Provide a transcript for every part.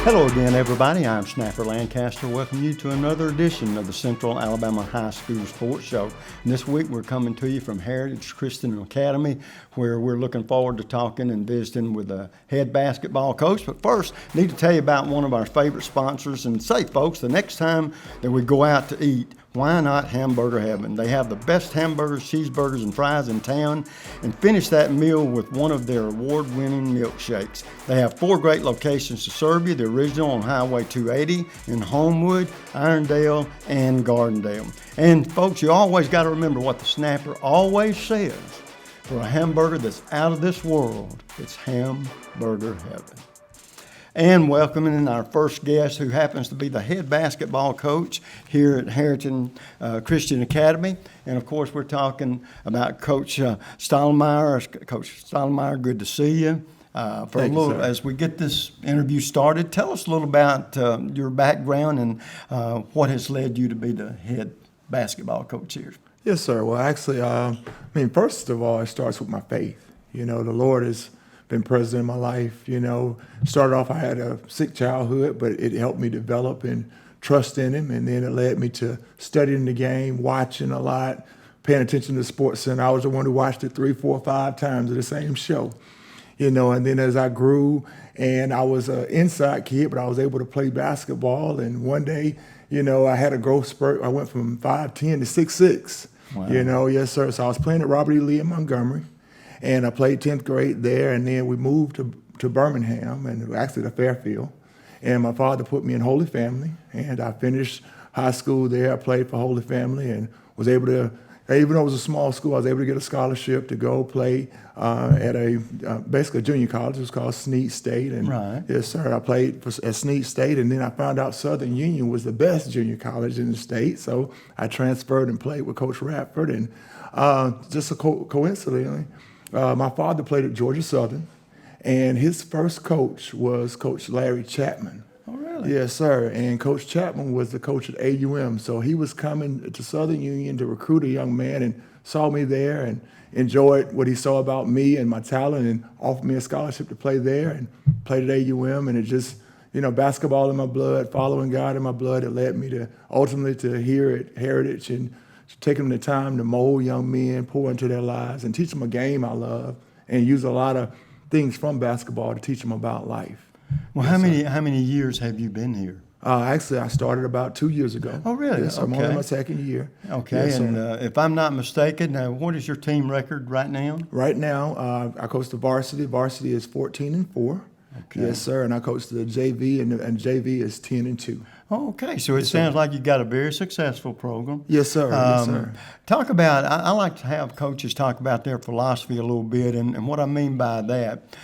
Hello again, everybody. I'm Snapper Lancaster. Welcome you to another edition of the Central Alabama High School Sports Show. And this week we're coming to you from Heritage Christian Academy, where we're looking forward to talking and visiting with the head basketball coach. But first, I need to tell you about one of our favorite sponsors. And say, folks, the next time that we go out to eat, why not Hamburger Heaven? They have the best hamburgers, cheeseburgers, and fries in town, and finish that meal with one of their award-winning milkshakes. They have 4 great locations to serve you: the original on Highway 280 in Homewood, Irondale, and Gardendale. And folks, you always got to remember what the Snapper always says: for a hamburger that's out of this world, it's Hamburger Heaven. And welcoming our first guest, who happens to be the head basketball coach here at Heritage Christian Academy. And of course, we're talking about Coach Stottlemyre. Coach Stottlemyre, good to see you. As we get this interview started, tell us a little about your background and what has led you to be the head basketball coach here. Yes, sir. Well, actually, first of all, it starts with my faith. You know, the Lord has been present in my life. You know, started off, I had a sick childhood, but it helped me develop and trust in Him. And then it led me to studying the game, watching a lot, paying attention to the Sports Center. I was the one who watched it 3, 4, 5 times of the same show. You know, and then as I grew, and I was an inside kid, but I was able to play basketball. And one day, you know, I had a growth spurt. I went from 5'10" to 6'6". Wow. You know, yes, sir. So I was playing at Robert E. Lee in Montgomery, and I played 10th grade there. And then we moved to Birmingham, and actually to Fairfield. And my father put me in Holy Family, and I finished high school there. I played for Holy Family and was able to, even though it was a small school, I was able to get a scholarship to go play at basically a junior college. It was called Snead State. And right. Yes, sir. I played at Snead State, and then I found out Southern Union was the best junior college in the state. So I transferred and played with Coach Radford. And coincidentally, my father played at Georgia Southern, and his first coach was Coach Larry Chapman. Oh, really? Yes, sir. And Coach Chapman was the coach at AUM. So he was coming to Southern Union to recruit a young man and saw me there and enjoyed what he saw about me and my talent and offered me a scholarship to play there, and played at AUM. And it just, you know, basketball in my blood, following God in my blood, it led me to ultimately to here at Heritage and taking the time to mold young men, pour into their lives, and teach them a game I love, and use a lot of things from basketball to teach them about life. Well, yes, how many years have you been here? Actually, I started about 2 years ago. Oh, really? Yes, I'm okay. on my second year. Okay, yes, and if I'm not mistaken, what is your team record right now? Right now, I coach the varsity. Varsity is 14-4. Okay. Yes, sir, and I coach the JV, and JV is 10-2. Oh, okay, so it sounds like you've got a very successful program. Yes, sir. Yes, sir. Talk about, I like to have coaches talk about their philosophy a little bit, and what I mean by that,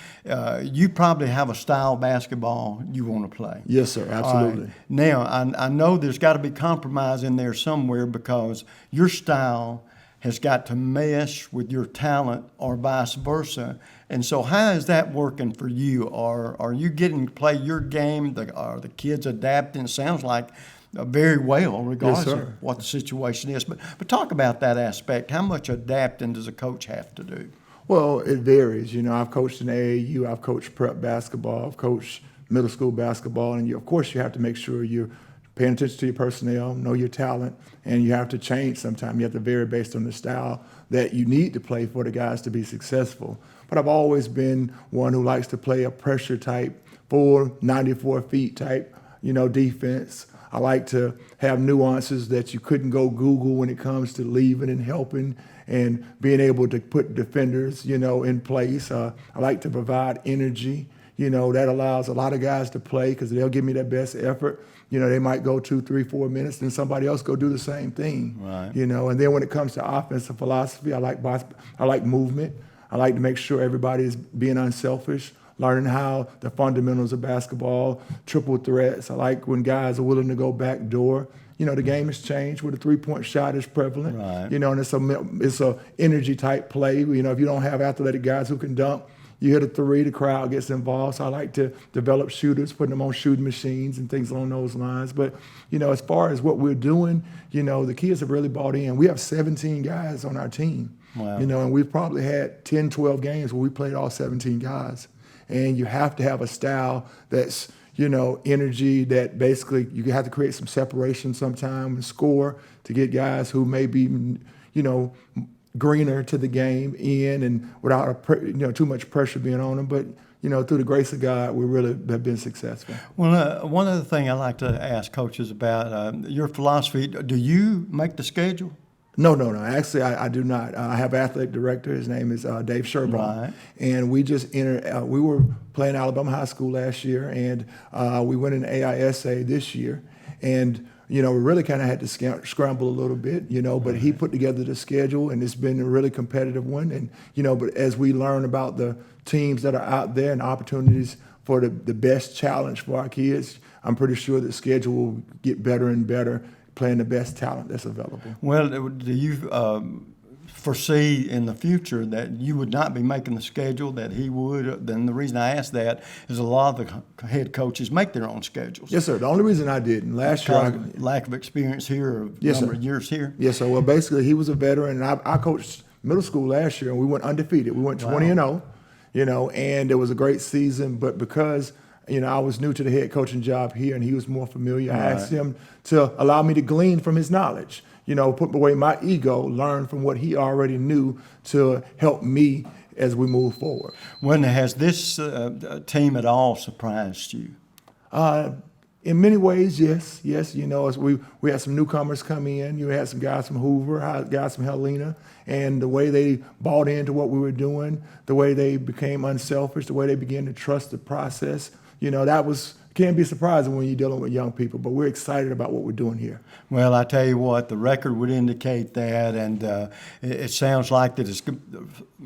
you probably have a style of basketball you want to play. Yes, sir, absolutely. Right. Now, I know there's got to be compromise in there somewhere, because your style has got to mesh with your talent or vice versa. And so how is that working for you? Are you getting to play your game? Are the kids adapting? It sounds like very well, regardless yes, of what the situation is. But talk about that aspect. How much adapting does a coach have to do? Well, it varies. You know, I've coached in AAU, I've coached prep basketball, I've coached middle school basketball, and of course you have to make sure you're paying attention to your personnel, know your talent, and you have to change sometimes. You have to vary based on the style that you need to play for the guys to be successful. But I've always been one who likes to play a pressure type, full 94 feet type, you know, defense. I like to have nuances that you couldn't go Google when it comes to leaving and helping and being able to put defenders, you know, in place. I like to provide energy. You know, that allows a lot of guys to play because they'll give me their best effort. You know, they might go 2, 3, 4 minutes, then somebody else go do the same thing. Right. You know, and then when it comes to offensive philosophy, I like movement. I like to make sure everybody is being unselfish, learning how the fundamentals of basketball, triple threats. I like when guys are willing to go back door. You know, the game has changed where the three-point shot is prevalent. Right. You know, and it's a energy type play. You know, if you don't have athletic guys who can dunk, you hit a three, the crowd gets involved. So I like to develop shooters, putting them on shooting machines and things along those lines. But, you know, as far as what we're doing, you know, the kids have really bought in. We have 17 guys on our team. Wow. You know, and we've probably had 10, 12 games where we played all 17 guys. And you have to have a style that's, energy that basically you have to create some separation sometime and score to get guys who may be, greener to the game in and without too much pressure being on them. But through the grace of God, we really have been successful. Well, one other thing I like to ask coaches about your philosophy. Do you make the schedule? No. Actually, I do not. I have an athletic director. His name is Dave Sherbaum. Right. And we just entered. We were playing Alabama High School last year, and we went in AISA this year. And we really kind of had to scramble a little bit, but he put together the schedule, and it's been a really competitive one. And, but as we learn about the teams that are out there and opportunities for the best challenge for our kids, I'm pretty sure the schedule will get better and better, playing the best talent that's available. Well, do you foresee in the future that you would not be making the schedule that he would? Then the reason I ask that is a lot of the head coaches make their own schedules. Yes, sir. The only reason I didn't last year, lack of experience here, or yes, number sir. of years here. Yes, sir. Well, basically, he was a veteran, and I coached middle school last year, and we went undefeated. We went 20-0, and it was a great season. But because I was new to the head coaching job here, and he was more familiar, I asked him to allow me to glean from his knowledge. Put away my ego, learn from what he already knew to help me as we move forward. When has this team at all surprised you? In many ways, yes. As we had some newcomers come in. You had some guys from Hoover, guys from Helena, and the way they bought into what we were doing, the way they became unselfish, the way they began to trust the process. That can be surprising when you're dealing with young people, but we're excited about what we're doing here. Well, I tell you what, the record would indicate that, and it sounds like that it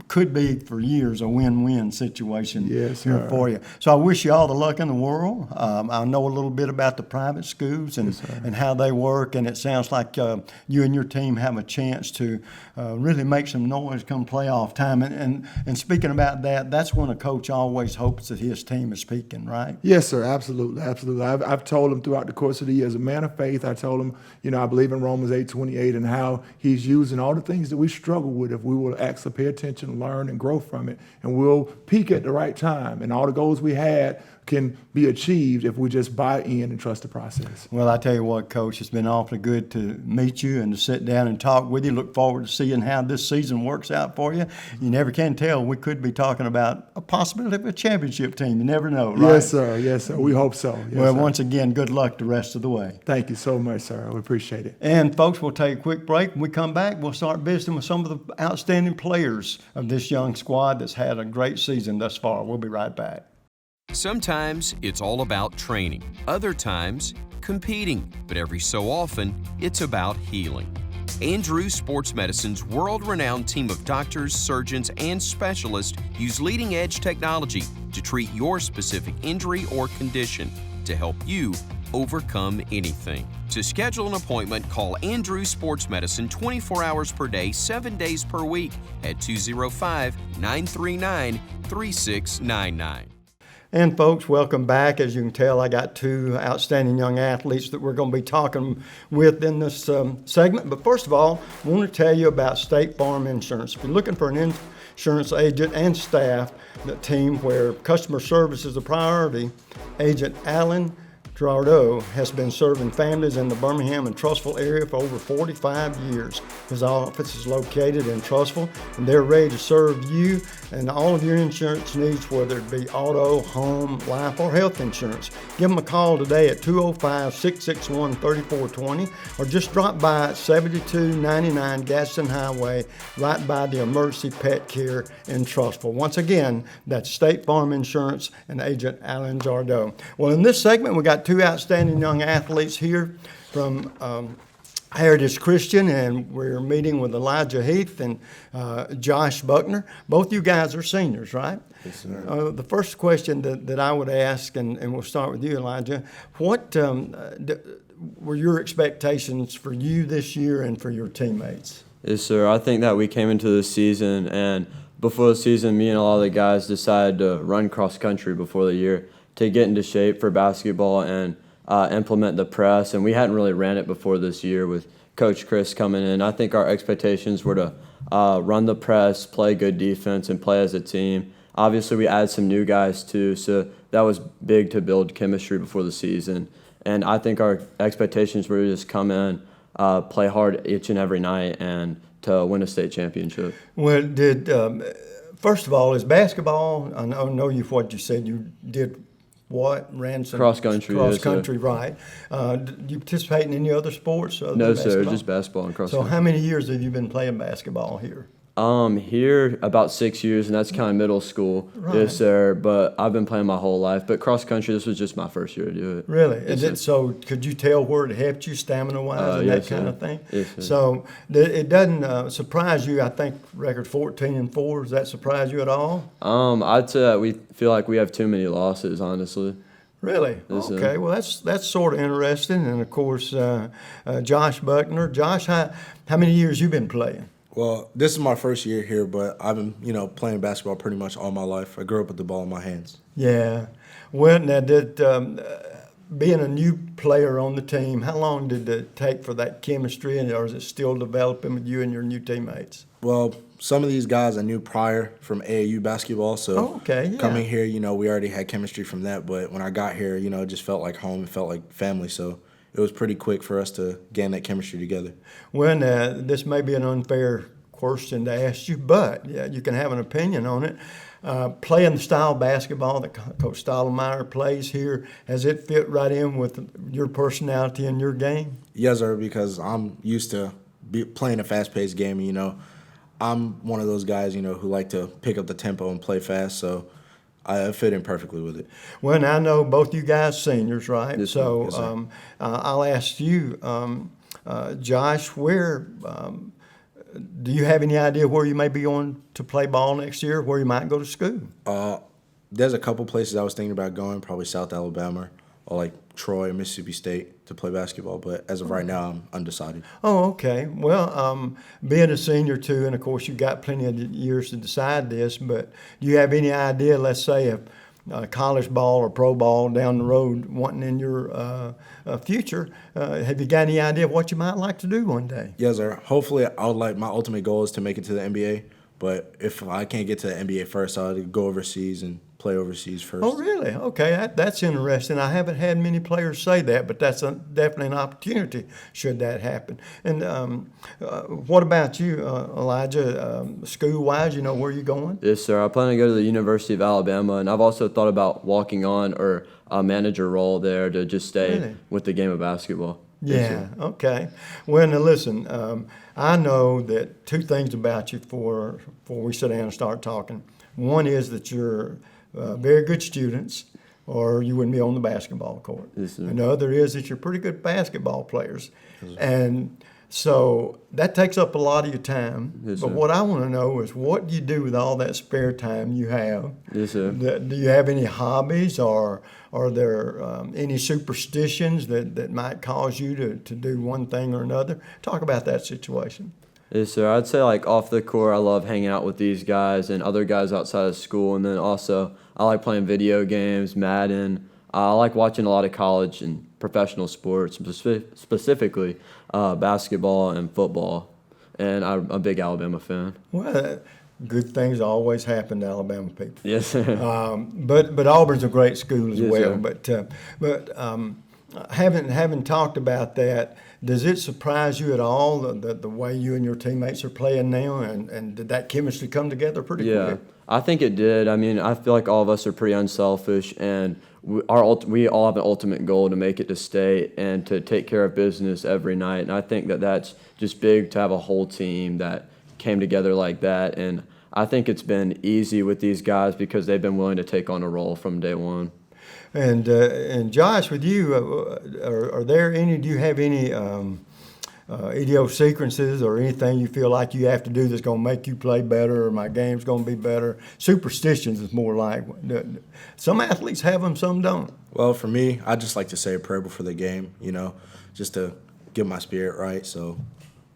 could be for years a win-win situation here for you. So I wish you all the luck in the world. I know a little bit about the private schools and how they work, and it sounds like you and your team have a chance to really make some noise come playoff time. And speaking about that, that's when a coach always hopes that his team is peaking, right? Yes, sir. Absolutely. I've told him throughout the course of the year, as a man of faith, I told him, I believe in Romans 8:28 and how he's using all the things that we struggle with if we will actually pay attention, learn, and grow from it. And we'll peak at the right time. And all the goals we had can be achieved if we just buy in and trust the process. Well, I tell you what, Coach, it's been awfully good to meet you and to sit down and talk with you. Look forward to seeing how this season works out for you. You never can tell. We could be talking about a possibility of a championship team. You never know, right? Yes, sir. Yes, sir. We hope so. Yes, well, sir. Once again, good luck the rest of the way. Thank you so much, sir. We appreciate it. And, folks, we'll take a quick break. When we come back, we'll start visiting with some of the outstanding players of this young squad that's had a great season thus far. We'll be right back. Sometimes it's all about training, other times competing, but every so often it's about healing. Andrew Sports Medicine's world-renowned team of doctors, surgeons, and specialists use leading-edge technology to treat your specific injury or condition to help you overcome anything. To schedule an appointment, call Andrew Sports Medicine 24 hours per day, 7 days per week at 205-939-3699. And folks, welcome back. As you can tell, I got two outstanding young athletes that we're going to be talking with in this segment. But first of all, I want to tell you about State Farm Insurance. If you're looking for an insurance agent and staff, the team where customer service is a priority, Agent Alan Gerardo has been serving families in the Birmingham and Trussville area for over 45 years. His office is located in Trussville, and they're ready to serve you and all of your insurance needs, whether it be auto, home, life, or health insurance. Give them a call today at 205-661-3420, or just drop by at 7299 Gadsden Highway, right by the Emergency Pet Care in Trussville. Once again, that's State Farm Insurance and Agent Alan Gerardo. Well, in this segment, we got two outstanding young athletes here from Heritage Christian, and we're meeting with Elijah Heath and Josh Buckner. Both you guys are seniors, right? Yes, sir. The first question that I would ask, and we'll start with you, Elijah, what were your expectations for you this year and for your teammates? Yes, sir. I think that we came into the season, and before the season, me and a lot of the guys decided to run cross-country before the year to get into shape for basketball and implement the press. And we hadn't really ran it before this year with Coach Chris coming in. I think our expectations were to run the press, play good defense, and play as a team. Obviously, we added some new guys too, so that was big to build chemistry before the season. And I think our expectations were to just come in, play hard each and every night, and to win a state championship. Well, first of all, is basketball, I know what you said, you did what? Ran some Cross country, Cross yes, sir. country, right. Do you participate in any other sports other No, than sir, basketball? just basketball and cross So country. how many years have you been playing basketball here? Here about 6 years, and that's kind of middle school. Right. Yes, sir. But I've been playing my whole life. But cross country, this was just my first year to do it. Really? Yes, Is it, so could you tell where it helped you stamina-wise and yes, that kind sir. of thing? Yes, sir. So it doesn't surprise you, I think, record 14-4, does that surprise you at all? I'd say that we feel like we have too many losses, honestly. Really? Yes, sir. Okay, well, that's sort of interesting. And, of course, Josh Buckner. Josh, how many years you been playing? Well, this is my first year here, but I've been, playing basketball pretty much all my life. I grew up with the ball in my hands. Yeah. Well, now, being a new player on the team, how long did it take for that chemistry, or is it still developing with you and your new teammates? Well, some of these guys I knew prior from AAU basketball, so Oh, okay, yeah. coming here, we already had chemistry from that. But when I got here, it just felt like home. It felt like family. So it was pretty quick for us to gain that chemistry together. Well, this may be an unfair question to ask you, but yeah, you can have an opinion on it. Playing the style of basketball that Coach Meyer plays here, has it fit right in with your personality and your game? Yes, sir, because I'm used to playing a fast-paced game. I'm one of those guys, who like to pick up the tempo and play fast, so I fit in perfectly with it. Well, now I know both you guys seniors, right? Yes, sir. So Yes, sir. I'll ask you, Josh, where do you have any idea where you may be going to play ball next year, where you might go to school? There's a couple places I was thinking about going, probably South Alabama or like Troy or Mississippi State to play basketball, but as of right now, I'm undecided. Oh, okay. Well, being a senior too, and of course you've got plenty of years to decide this, but do you have any idea, let's say, if college ball or pro ball down the road wanting in your future, have you got any idea of what you might like to do one day? Yes, sir. Hopefully, my ultimate goal is to make it to the NBA, but if I can't get to the NBA first, I'll go overseas and play overseas first. Oh, really? Okay, that's interesting. I haven't had many players say that, but that's definitely an opportunity should that happen. And what about you, Elijah? School-wise, where you going? Yes, sir. I plan to go to the University of Alabama, and I've also thought about walking on or a manager role there to just stay Really? with the game of basketball. Yes, Yeah, sir. okay. Well, now listen, I know that two things about you before we sit down and start talking. One is that you're very good students, or you wouldn't be on the basketball court. Yes, sir. And the other is that you're pretty good basketball players. And so that takes up a lot of your time. Yes, But sir. what I want to know is what do you do with all that spare time you have? Yes, sir. Do you have any hobbies, or are there any superstitions that might cause you to do one thing or another? Talk about that situation. Yes, sir. I'd say like off the court, I love hanging out with these guys and other guys outside of school, and then also I like playing video games, Madden. I like watching a lot of college and professional sports, specifically basketball and football, and I'm a big Alabama fan. Well, good things always happen to Alabama people. Yes, sir. But Auburn's a great school as Yes, well. sir. But having talked about that, does it surprise you at all the way you and your teammates are playing now, and did that chemistry come together pretty Yeah, quick? I think it did. I mean, I feel like all of us are pretty unselfish, and we all have an ultimate goal to make it to state and to take care of business every night. And I think that's just big to have a whole team that came together like that. And I think it's been easy with these guys because they've been willing to take on a role from day one. And Josh, with you, do you have any idiosyncrasies or anything you feel like you have to do that's going to make you play better, or my game's going to be better? Superstitions is more like, some athletes have them, some don't. Well, for me, I just like to say a prayer before the game, just to get my spirit right. So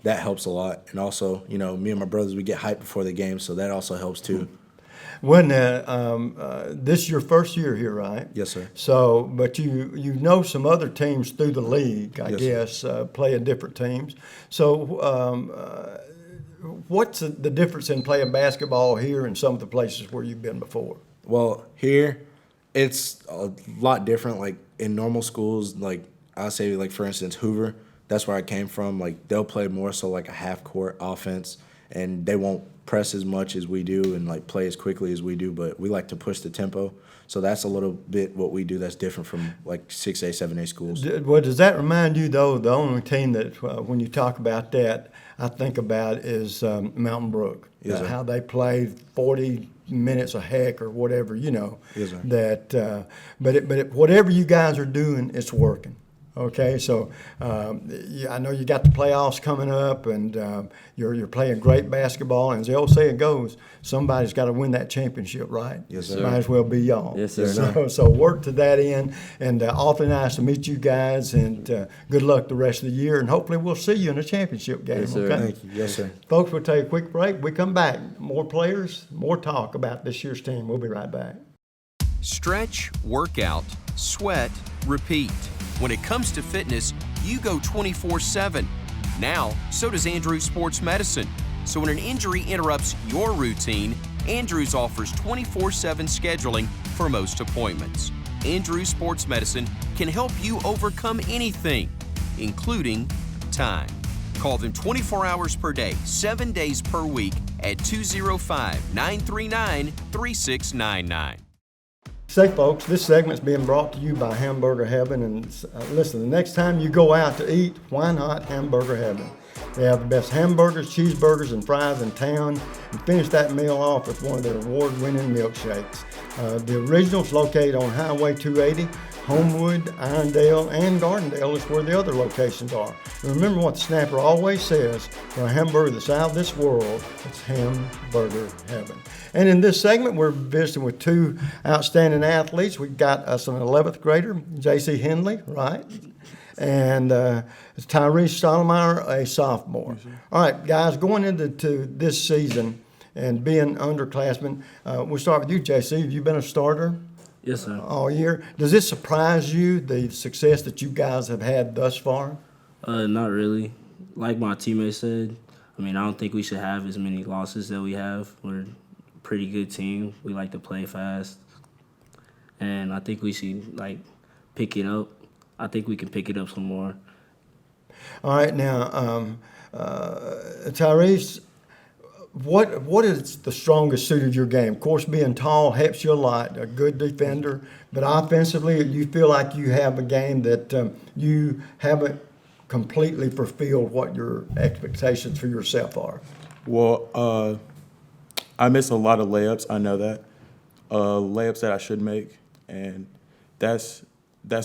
that helps a lot. And also, me and my brothers, we get hyped before the game, so that also helps too. When this is your first year here, right? Yes, sir. So, but you know some other teams through the league, I Yes, guess, playing different teams. So, what's the difference in playing basketball here and some of the places where you've been before? Well, here It's a lot different. Like in normal schools, like I'll say, like for instance, Hoover. That's where I came from. Like they'll play more so like a half court offense, and they won't press as much as we do and like play as quickly as we do. But we like to push the tempo. So that's a little bit what we do that's different from like 6A, 7A schools. Well, does that remind you, though, the only team that, when you talk about that, I think about is Mountain Brook. Yes, sir. How they play 40 minutes a heck or whatever, Yes, sir. That, but whatever you guys are doing, it's working. Okay, so I know you got the playoffs coming up, and you're playing great basketball. And as the old saying goes, somebody's got to win that championship, right? Yes, sir. Might as well be y'all. Yes, sir. So work to that end, and awfully nice to meet you guys, and good luck the rest of the year, and hopefully we'll see you in a championship game. Yes, sir. Okay, Thank you. Yes, sir. folks, we'll take a quick break. We come back, more players, more talk about this year's team. We'll be right back. Stretch, workout, sweat, repeat. When it comes to fitness, you go 24/7. Now, so does Andrews Sports Medicine. So when an injury interrupts your routine, Andrews offers 24/7 scheduling for most appointments. Andrews Sports Medicine can help you overcome anything, including time. Call them 24 hours per day, 7 days per week at 205-939-3699. Say, folks, this segment's being brought to you by Hamburger Heaven. And listen, the next time you go out to eat, why not Hamburger Heaven? They have the best hamburgers, cheeseburgers, and fries in town. And finish that meal off with one of their award-winning milkshakes. The original's located on Highway 280. Homewood, Irondale, and Gardendale is where the other locations are. And remember what the snapper always says, for a hamburger that's out of this world, it's Hamburger Heaven. And in this segment, we're visiting with two outstanding athletes. We've got us an 11th grader, J.C. Henley, right? And Tyrese Stottlemyre, a sophomore. All right, guys, going into this season and being underclassmen, we'll start with you, J.C. Have you been a starter Yes, sir. all year? Does it surprise you, the success that you guys have had thus far? Not really. Like my teammates said, I don't think we should have as many losses that we have. We're a pretty good team. We like to play fast. And I think we should, pick it up. I think we can pick it up some more. All right, now, Tyrese, what is the strongest suit of your game? Of course, being tall helps you a lot, a good defender, but offensively, you feel like you have a game that you haven't completely fulfilled what your expectations for yourself are. Well, I miss a lot of layups. I know that. Layups that I should make, and that's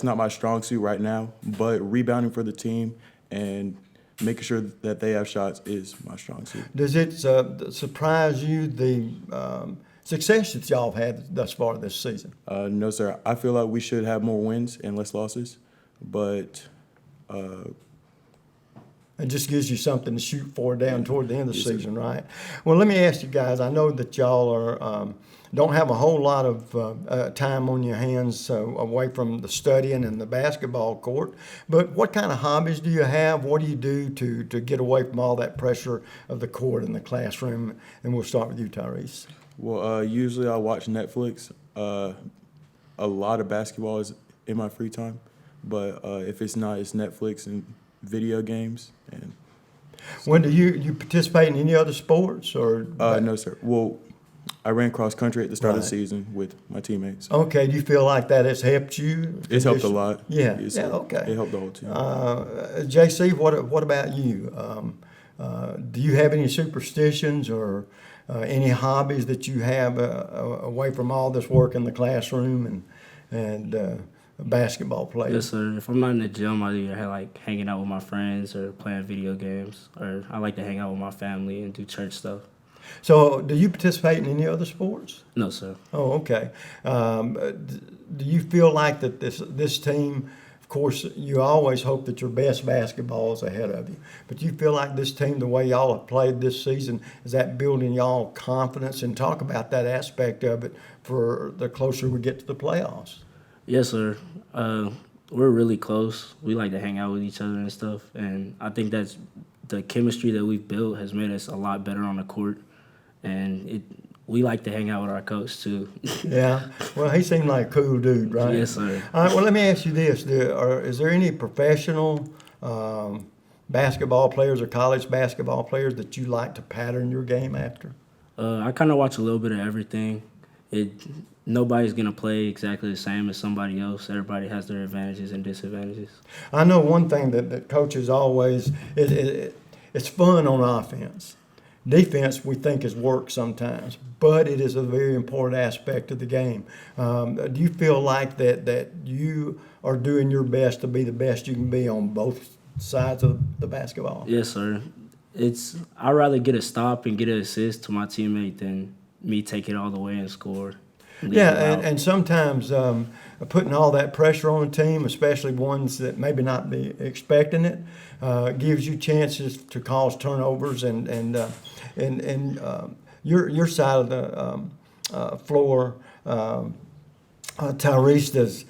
not my strong suit right now. But rebounding for the team and making sure that they have shots is my strong suit. Does it surprise you, the success that y'all have had thus far this season? No, sir. I feel like we should have more wins and less losses, but It just gives you something to shoot for down toward the end of the season, right? Well, let me ask you guys. I know that y'all are don't have a whole lot of time on your hands away from the studying and the basketball court. But what kind of hobbies do you have? What do you do to get away from all that pressure of the court and the classroom? And we'll start with you, Tyrese. well, usually I watch Netflix. A lot of basketball is in my free time, but if it's not, it's Netflix and video games. And When do you participate in any other sports or? no, sir. Well, I ran cross country at the start of the Right. season with my teammates. Okay, do you feel like that has helped you? It's helped a lot. Yeah, Yes, yeah, sir. okay. It helped the whole team. JC, what about you? Do you have any superstitions or any hobbies that you have away from all this work in the classroom and basketball play? Yes, sir. If I'm not in the gym, I either hanging out with my friends or playing video games. Or I like to hang out with my family and do church stuff. So, do you participate in any other sports? No, sir. Oh, okay. Do you feel like that this team? Of course, you always hope that your best basketball is ahead of you. But do you feel like this team, the way y'all have played this season, is that building y'all confidence? And talk about that aspect of it for the closer we get to the playoffs. Yes, sir. We're really close. We like to hang out with each other and stuff. And I think that's the chemistry that we've built has made us a lot better on the court. And we like to hang out with our coach too. Yeah. Well, he seemed like a cool dude, right? Yes, sir. All right. Well, let me ask you this: is there any professional basketball players or college basketball players that you like to pattern your game after? I kind of watch a little bit of everything. Nobody's gonna play exactly the same as somebody else. Everybody has their advantages and disadvantages. I know one thing that coaches always it's fun on offense. Defense we think is work sometimes, but it is a very important aspect of the game. Do you feel like that you are doing your best to be the best you can be on both sides of the basketball? Yes, sir. I'd rather get a stop and get an assist to my teammate than me take it all the way and score. Yeah, and sometimes putting all that pressure on a team, especially ones that maybe not be expecting it, gives you chances to cause turnovers. And your side of the floor, Tyrese, does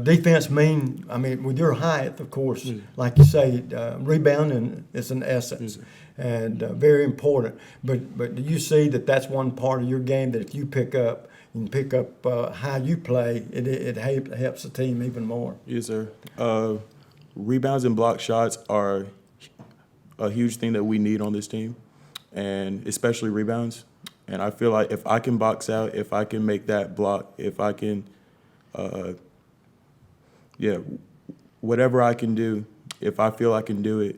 defense mean? I mean, with your height, of course, like you say, rebounding is an essence. And very important. But do you see that that's one part of your game that if you pick up how you play, it helps the team even more? Yes, sir. Rebounds and block shots are a huge thing that we need on this team, and especially rebounds. And I feel like if I can box out, if I can make that block, if I can, whatever I can do, if I feel I can do it,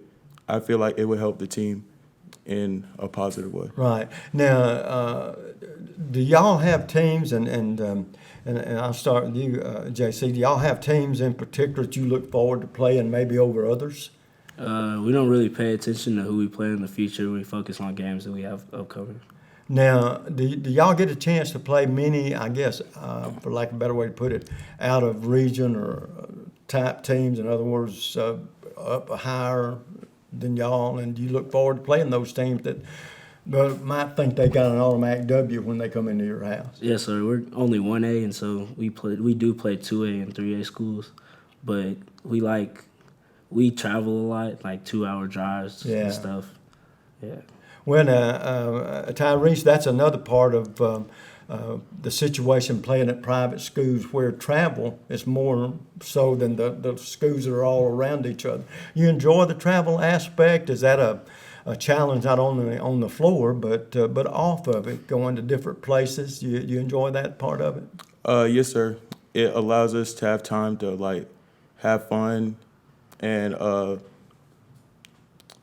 I feel like it would help the team in a positive way. Right. Now, do y'all have teams, and I'll start with you, JC, do y'all have teams in particular that you look forward to playing maybe over others? We don't really pay attention to who we play in the future. We focus on games that we have upcoming. Now, do y'all get a chance to play many, I guess, for lack of a better way to put it, out of region or type teams, in other words, up higher than y'all, and do you look forward to playing those teams that might think they got an automatic W when they come into your house? Yes, sir. We're only 1A, and so we do play 2A and 3A schools, but we travel a lot, like 2-hour drives and stuff. Yeah. Well, Tyrese, that's another part of the situation playing at private schools where travel is more so than the schools that are all around each other. You enjoy the travel aspect? Is that a challenge not only on the floor but off of it, going to different places? You enjoy that part of it? Yes, sir. It allows us to have time to have fun and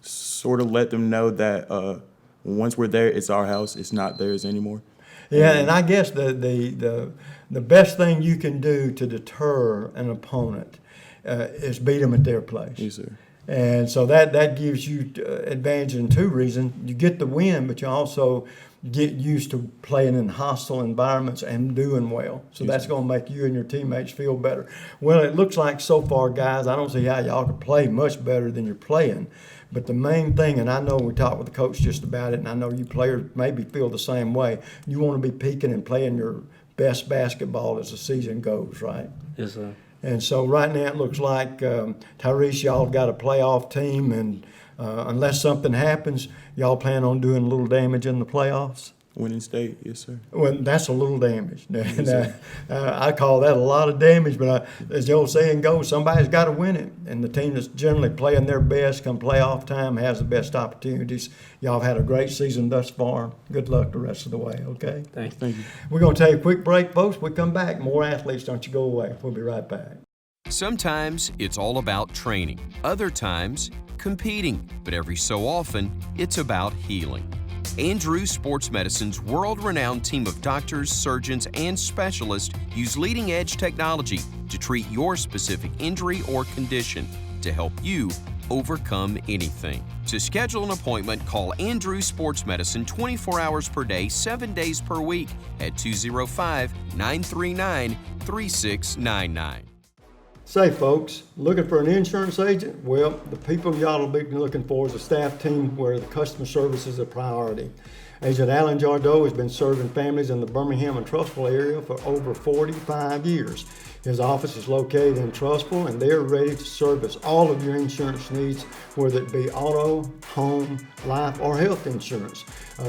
sort of let them know that once we're there, it's our house. It's not theirs anymore. Yeah, and I guess the best thing you can do to deter an opponent is beat them at their place. Yes, sir. And so that gives you advantage in two reasons. You get the win, but you also get used to playing in hostile environments and doing well. So that's going to make you and your teammates feel better. Well, it looks like so far, guys, I don't see how y'all can play much better than you're playing. But the main thing, and I know we talked with the coach just about it, and I know you players maybe feel the same way, you want to be peaking and playing your best basketball as the season goes, right? Yes, sir. And so right now it looks like, Tyrese, y'all got a playoff team, and unless something happens, y'all plan on doing a little damage in the playoffs? Winning state, yes, sir. Well, that's a little damage. I call that a lot of damage, but as the old saying goes, somebody's got to win it. And the team that's generally playing their best come playoff time has the best opportunities. Y'all have had a great season thus far. Good luck the rest of the way, okay? Thank you. We're going to take a quick break, folks. We come back. More athletes, don't you go away. We'll be right back. Sometimes it's all about training. Other times, competing. But every so often, it's about healing. Andrew Sports Medicine's world-renowned team of doctors, surgeons, and specialists use leading-edge technology to treat your specific injury or condition to help you overcome anything. To schedule an appointment, call Andrew Sports Medicine 24 hours per day, 7 days per week at 205-939-3699. Say, folks, looking for an insurance agent? Well, the people y'all will be looking for is a staff team where the customer service is a priority. Agent Alan Jardot has been serving families in the Birmingham and Trussville area for over 45 years. His office is located in Trussville, and they're ready to service all of your insurance needs, whether it be auto, home, life, or health insurance.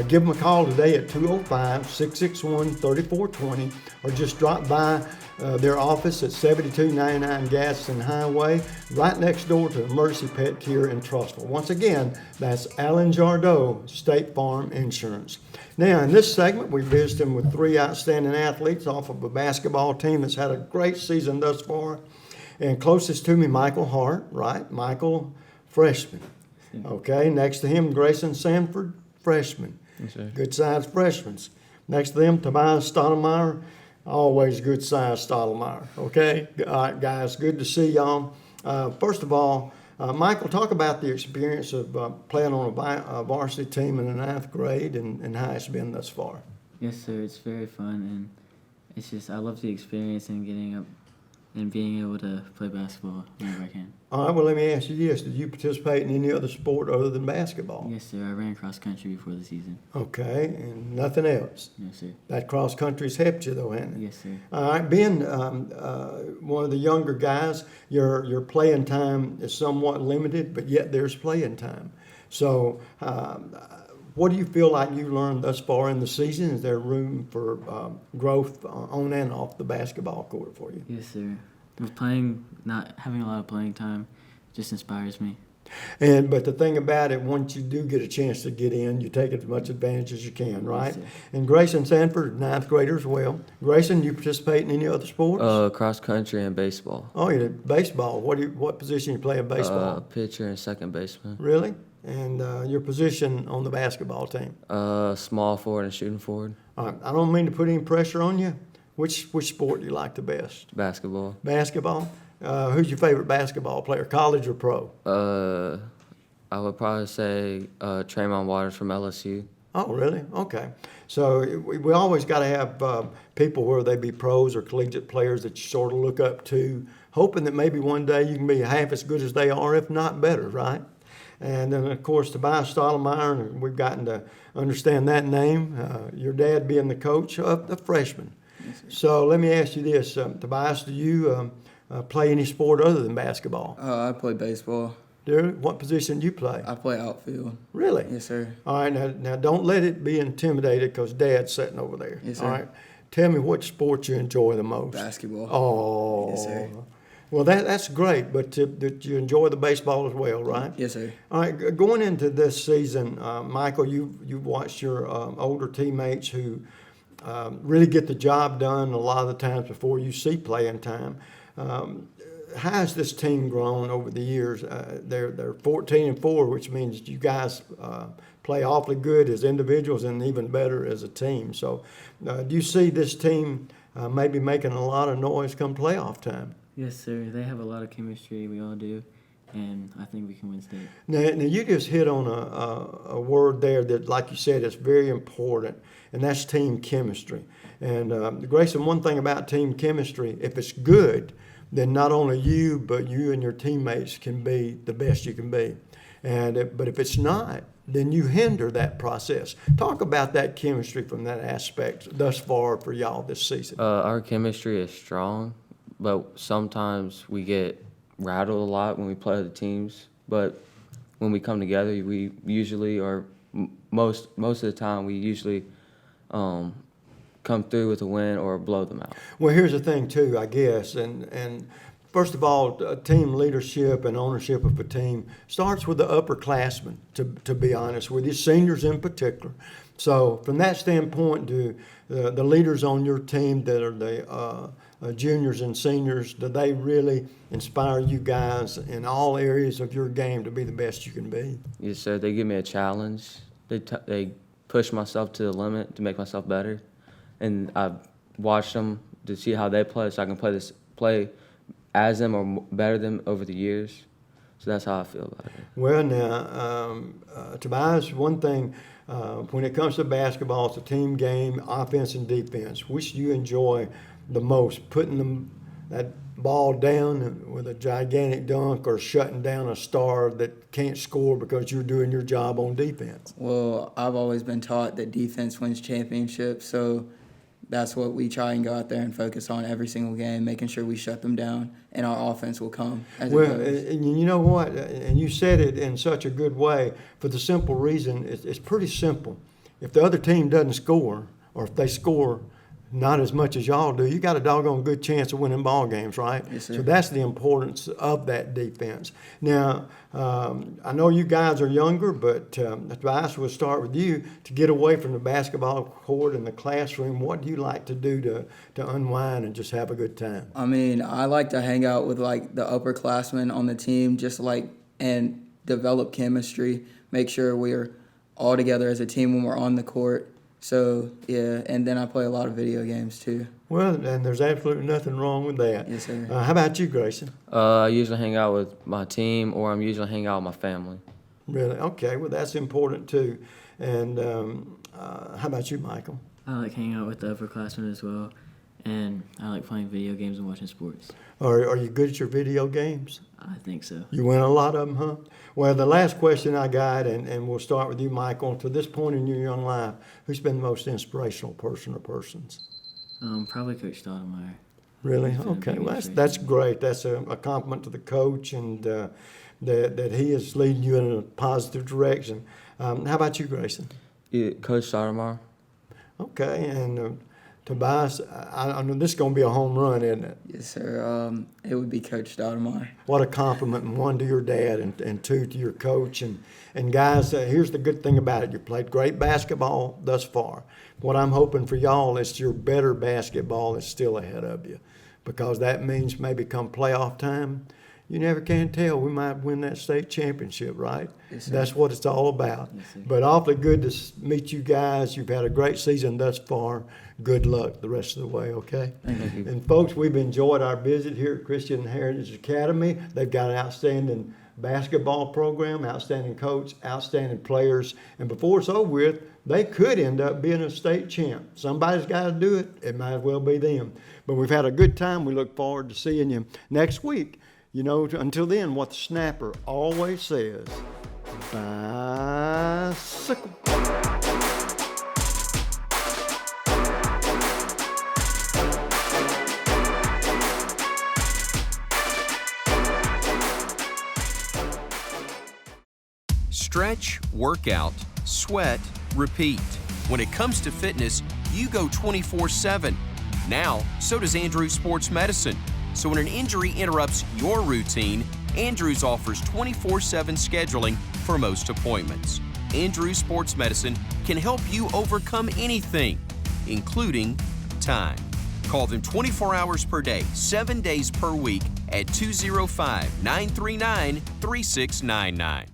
Give them a call today at 205-661-3420, or just drop by their office at 7299 Gadsden Highway, right next door to Mercy Pet Care in Trussville. Once again, that's Alan Jardot, State Farm Insurance. Now, in this segment, we visited with three outstanding athletes off of a basketball team that's had a great season thus far. And closest to me, Michael Hart, right? Michael, freshman. Okay, next to him, Grayson Sanford, freshman. Good-sized freshmen. Next to them, Tobias Stottlemyre, always good-sized Stottlemyre. Okay, all right, guys, good to see y'all. First of all, Michael, talk about the experience of playing on a varsity team in the 9th grade and how it's been thus far. Yes, sir. It's very fun, and it's just I love the experience and getting up and being able to play basketball whenever I can. All right, well, let me ask you this. Did you participate in any other sport other than basketball? Yes, sir. I ran cross country before the season. Okay, and nothing else? Yes, sir. That cross country's helped you, though, hasn't it? Yes, sir. All right, being one of the younger guys, your playing time is somewhat limited, but yet there's playing time. So what do you feel like you learned thus far in the season? Is there room for growth on and off the basketball court for you? Yes, sir. Not having a lot of playing time just inspires me. But the thing about it, once you do get a chance to get in, you take as much advantage as you can, right? Yes, and Grayson Sanford, 9th grader as well. Grayson, you participate in any other sports? Cross country and baseball. Oh, you did baseball. What position you play in baseball? Pitcher and second baseman. Really? And your position on the basketball team? Small forward and shooting forward. All right. I don't mean to put any pressure on you. Which sport do you like the best? Basketball. Basketball? Who's your favorite basketball player, college or pro? I would probably say Tremont Waters from LSU. Oh, really? Okay. So we always got to have people, whether they be pros or collegiate players, that you sort of look up to, hoping that maybe one day you can be half as good as they are, if not better, right? And then, of course, Tobias Stottlemyre, and we've gotten to understand that name, your dad being the coach of the freshmen. Yes, sir. So let me ask you this, Tobias, do you play any sport other than basketball? I play baseball. What position do you play? I play outfield. Really? Yes, sir. All right, now don't let it be intimidated because Dad's sitting over there. Yes, sir. All right, tell me what sport you enjoy the most. Basketball. Oh. Yes, sir. Well, that's great, but that you enjoy the baseball as well, right? Yes, sir. All right, going into this season, Michael, you've watched your older teammates who really get the job done a lot of the times before you see playing time. How has this team grown over the years? They're 14-4, which means you guys play awfully good as individuals and even better as a team. So, do you see this team maybe making a lot of noise come playoff time? Yes, sir. They have a lot of chemistry. We all do. And I think we can win state. Now you just hit on a word there that, like you said, is very important, and that's team chemistry. And Grayson, one thing about team chemistry, if it's good, then not only you, but you and your teammates can be the best you can be. But if it's not, then you hinder that process. Talk about that chemistry from that aspect thus far for y'all this season. Our chemistry is strong, but sometimes we get rattled a lot when we play other teams. But when we come together, we usually, or most of the time, we usually come through with a win or blow them out. Well, here's the thing too, I guess, and first of all, team leadership and ownership of a team starts with the upperclassmen, to be honest with you, seniors in particular. So from that standpoint, do the leaders on your team that are the juniors and seniors, do they really inspire you guys in all areas of your game to be the best you can be? Yes, sir. They give me a challenge. They push myself to the limit to make myself better. And I've watched them to see how they play, so I can play as them or better than over the years. So that's how I feel about it. Well, now, Tobias, one thing, when it comes to basketball, it's a team game, offense and defense. Which do you enjoy the most, putting that ball down with a gigantic dunk or shutting down a star that can't score because you're doing your job on defense? Well, I've always been taught that defense wins championships, so that's what we try and go out there and focus on every single game, making sure we shut them down, and our offense will come as Well, it goes. and you know what? And you said it in such a good way for the simple reason it's pretty simple. If the other team doesn't score, or if they score not as much as y'all do, you got a doggone good chance of winning ball games, right? Yes, sir. So that's the importance of that defense. Now, I know you guys are younger, but advice would start with you to get away from the basketball court and the classroom. What do you like to do to unwind and just have a good time? I mean, I like to hang out with like the upperclassmen on the team, and develop chemistry, make sure we're all together as a team when we're on the court. So, yeah, and then I play a lot of video games too. Well, and there's absolutely nothing wrong with that. Yes, sir. How about you, Grayson? I usually hang out with my team, or I'm usually hanging out with my family. Really? Okay, well, that's important too. And how about you, Michael? I like hanging out with the upperclassmen as well, and I like playing video games and watching sports. Are you good at your video games? I think so. You win a lot of them, huh? Well, the last question I got, and we'll start with you, Michael. To this point in your young life, who's been the most inspirational person or persons? Probably Coach Meyer. Really? He's been a Okay, big well, inspiration. that's great. That's a compliment to the coach, and that he is leading you in a positive direction. How about you, Grayson? Yeah, Coach Meyer. Okay, and Tobias, I know this is going to be a home run, isn't it? Yes, sir. It would be Coach Stoudemire. What a compliment, and one to your dad and two to your coach. And guys, here's the good thing about it. You played great basketball thus far. What I'm hoping for y'all is your better basketball is still ahead of you, because that means maybe come playoff time, you never can tell. We might win that state championship, right? Yes, sir. That's what it's all about. Yes, sir. But awfully good to meet you guys. You've had a great season thus far. Good luck the rest of the way, okay? Thank you. And folks, we've enjoyed our visit here at Christian Heritage Academy. They've got an outstanding basketball program, outstanding coach, outstanding players. And before it's over with, they could end up being a state champ. Somebody's got to do it. It might as well be them. But we've had a good time. We look forward to seeing you next week. You know, until then, what the snapper always says, bicycle. Stretch, workout, sweat, repeat. When it comes to fitness, you go 24/7. Now, so does Andrews Sports Medicine. So when an injury interrupts your routine, Andrews offers 24/7 scheduling for most appointments. Andrews Sports Medicine can help you overcome anything, including time. Call them 24 hours per day, 7 days per week at 205-939-3699.